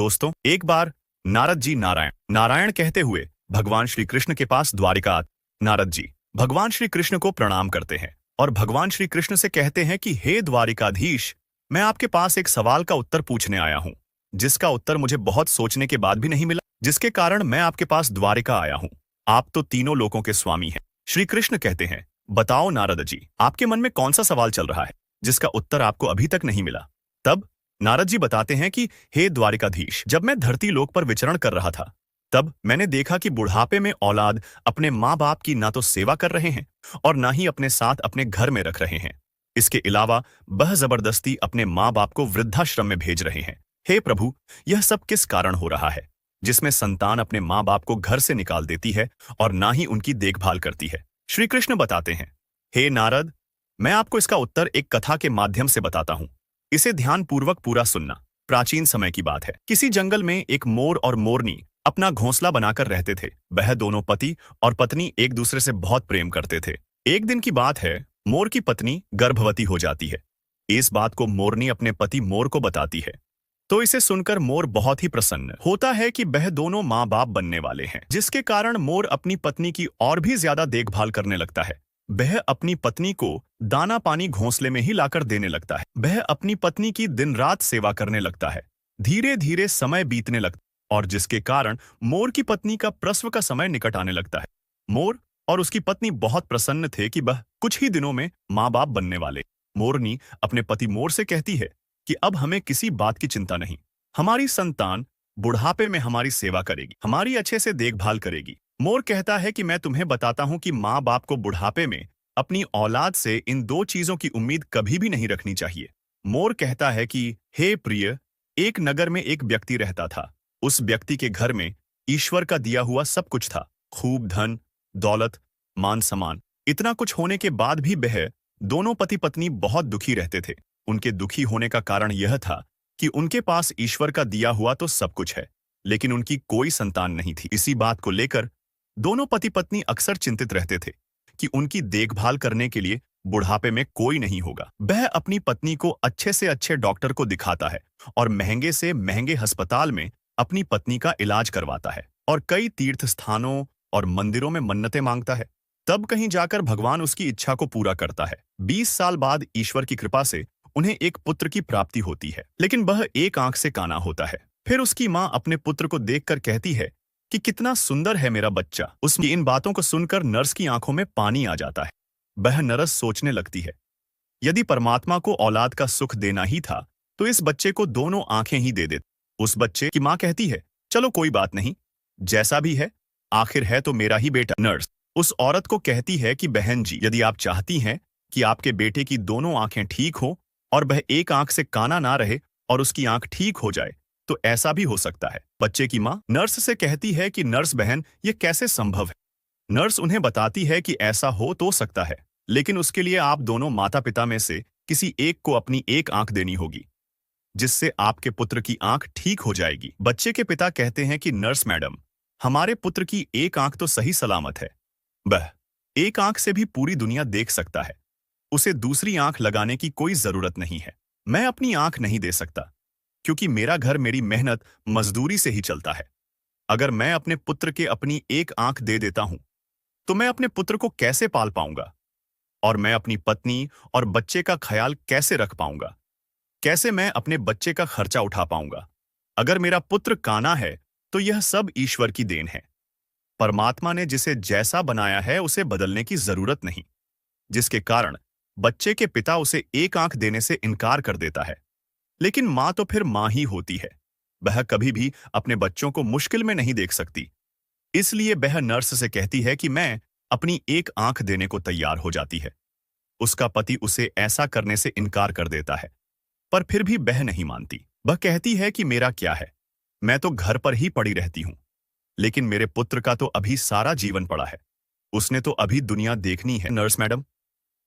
दोस्तों, एक बार नारद जी नारायण नारायण कहते हुए भगवान श्री कृष्ण के पास द्वारिका आते। नारद जी भगवान श्री कृष्ण को प्रणाम करते हैं और भगवान श्री कृष्ण से कहते हैं कि हे द्वारिकाधीश, मैं आपके पास एक सवाल का उत्तर पूछने आया हूं, जिसका उत्तर मुझे बहुत सोचने के बाद भी नहीं मिला, जिसके कारण मैं आपके पास द्वारिका आया हूं। आप तो तीनों लोकों के स्वामी हैं। श्री कृष्ण कहते हैं, बताओ नारद जी, आपके मन में कौन सा सवाल चल रहा है जिसका उत्तर आपको अभी तक नहीं मिला। तब नारद जी बताते हैं कि हे द्वारिकाधीश, जब मैं धरती लोक पर विचरण कर रहा था, तब मैंने देखा कि बुढ़ापे में औलाद अपने माँ बाप की ना तो सेवा कर रहे हैं और ना ही अपने साथ अपने घर में रख रहे हैं। इसके अलावा वह जबरदस्ती अपने माँ बाप को वृद्धाश्रम में भेज रहे हैं। हे प्रभु, यह सब किस कारण हो रहा है, जिसमें संतान अपने माँ बाप को घर से निकाल देती है और ना ही उनकी देखभाल करती है। श्री कृष्ण बताते हैं, हे नारद, मैं आपको इसका उत्तर एक कथा के माध्यम से बताता हूं। इसे ध्यानपूर्वक पूरा सुनना। प्राचीन समय की बात है। किसी जंगल में एक मोर और मोरनी अपना घोंसला बनाकर रहते थे। वह दोनों पति और पत्नी एक दूसरे से बहुत प्रेम करते थे। एक दिन की बात है, मोर की पत्नी गर्भवती हो जाती है। इस बात को मोरनी अपने पति मोर को बताती है, तो इसे सुनकर मोर बहुत ही प्रसन्न होता है कि वह दोनों माँ बाप बनने वाले हैं, जिसके कारण मोर अपनी पत्नी की और भी ज्यादा देखभाल करने लगता है। वह अपनी पत्नी को दाना पानी घोंसले में ही लाकर देने लगता है। वह अपनी पत्नी की दिन रात सेवा करने लगता है। धीरे धीरे समय बीतने लगता और जिसके कारण मोर की पत्नी का प्रसव का समय निकट आने लगता है। मोर और उसकी पत्नी बहुत प्रसन्न थे कि वह कुछ ही दिनों में माँ बाप बनने वाले। मोरनी अपने पति मोर से कहती है कि अब हमें किसी बात की चिंता नहीं, हमारी संतान बुढ़ापे में हमारी सेवा करेगी, हमारी अच्छे से देखभाल करेगी। मोर कहता है कि मैं तुम्हें बताता हूं कि माँ बाप को बुढ़ापे में अपनी औलाद से इन दो चीजों की उम्मीद कभी भी नहीं रखनी चाहिए। मोर कहता है कि हे प्रिय, एक नगर में एक व्यक्ति रहता था। उस व्यक्ति के घर में ईश्वर का दिया हुआ सब कुछ था, खूब धन, दौलत, मान सम्मान। इतना कुछ होने के बाद भी वह दोनों पति पत्नी बहुत दुखी रहते थे। उनके दुखी होने का कारण यह था कि उनके पास ईश्वर का दिया हुआ तो सब कुछ है, लेकिन उनकी कोई संतान नहीं थी। इसी बात को लेकर दोनों पति पत्नी अक्सर चिंतित रहते थे कि उनकी देखभाल करने के लिए बुढ़ापे में कोई नहीं होगा। वह अपनी पत्नी को अच्छे से अच्छे डॉक्टर को दिखाता है और महंगे से महंगे अस्पताल में अपनी पत्नी का इलाज करवाता है और कई तीर्थ स्थानों और मंदिरों में मन्नतें मांगता है। तब कहीं जाकर भगवान उसकी इच्छा को पूरा करता है। 20 साल बाद ईश्वर की कृपा से उन्हें एक पुत्र की प्राप्ति होती है, लेकिन वह एक आंख से काना होता है। फिर उसकी माँ अपने पुत्र को देखकर कहती है कि कितना सुंदर है मेरा बच्चा। उसकी इन बातों को सुनकर नर्स की आंखों में पानी आ जाता है। वह नर्स सोचने लगती है, यदि परमात्मा को औलाद का सुख देना ही था तो इस बच्चे को दोनों आंखें ही दे देते। उस बच्चे की माँ कहती है, चलो कोई बात नहीं, जैसा भी है, आखिर है तो मेरा ही बेटा। नर्स उस औरत को कहती है कि बहन जी, यदि आप चाहती हैं कि आपके बेटे की दोनों आंखें ठीक हो और वह एक आंख से काना ना रहे और उसकी आंख ठीक हो जाए, तो ऐसा भी हो सकता है। बच्चे की माँ नर्स से कहती है कि नर्स बहन, ये कैसे संभव है। नर्स उन्हें बताती है कि ऐसा हो तो सकता है, लेकिन उसके लिए आप दोनों माता पिता में से किसी एक को अपनी एक आंख देनी होगी, जिससे आपके पुत्र की आंख ठीक हो जाएगी। बच्चे के पिता कहते हैं कि नर्स मैडम, हमारे पुत्र की एक आंख तो सही सलामत है, वह एक आंख से भी पूरी दुनिया देख सकता है, उसे दूसरी आंख लगाने की कोई जरूरत नहीं है। मैं अपनी आंख नहीं दे सकता क्योंकि मेरा घर मेरी मेहनत मजदूरी से ही चलता है। अगर मैं अपने पुत्र के अपनी एक आंख दे देता हूं तो मैं अपने पुत्र को कैसे पाल पाऊंगा और मैं अपनी पत्नी और बच्चे का ख्याल कैसे रख पाऊंगा, कैसे मैं अपने बच्चे का खर्चा उठा पाऊंगा। अगर मेरा पुत्र काना है तो यह सब ईश्वर की देन है। परमात्मा ने जिसे जैसा बनाया है उसे बदलने की जरूरत नहीं, जिसके कारण बच्चे के पिता उसे एक आंख देने से इनकार कर देता है। लेकिन माँ तो फिर माँ ही होती है, वह कभी भी अपने बच्चों को मुश्किल में नहीं देख सकती। इसलिए वह नर्स से कहती है कि मैं अपनी एक आंख देने को तैयार हो जाती है। उसका पति उसे ऐसा करने से इनकार कर देता है, पर फिर भी वह नहीं मानती। वह कहती है कि मेरा क्या है, मैं तो घर पर ही पड़ी रहती हूं, लेकिन मेरे पुत्र का तो अभी सारा जीवन पड़ा है, उसने तो अभी दुनिया देखनी है। नर्स मैडम,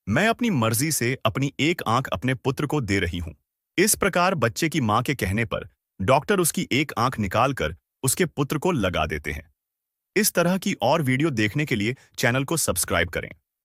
मैं अपनी मर्जी से अपनी एक आंख अपने पुत्र को दे रही हूं। इस प्रकार बच्चे की मां के कहने पर डॉक्टर उसकी एक आंख निकालकर उसके पुत्र को लगा देते हैं। इस तरह की और वीडियो देखने के लिए चैनल को सब्सक्राइब करें।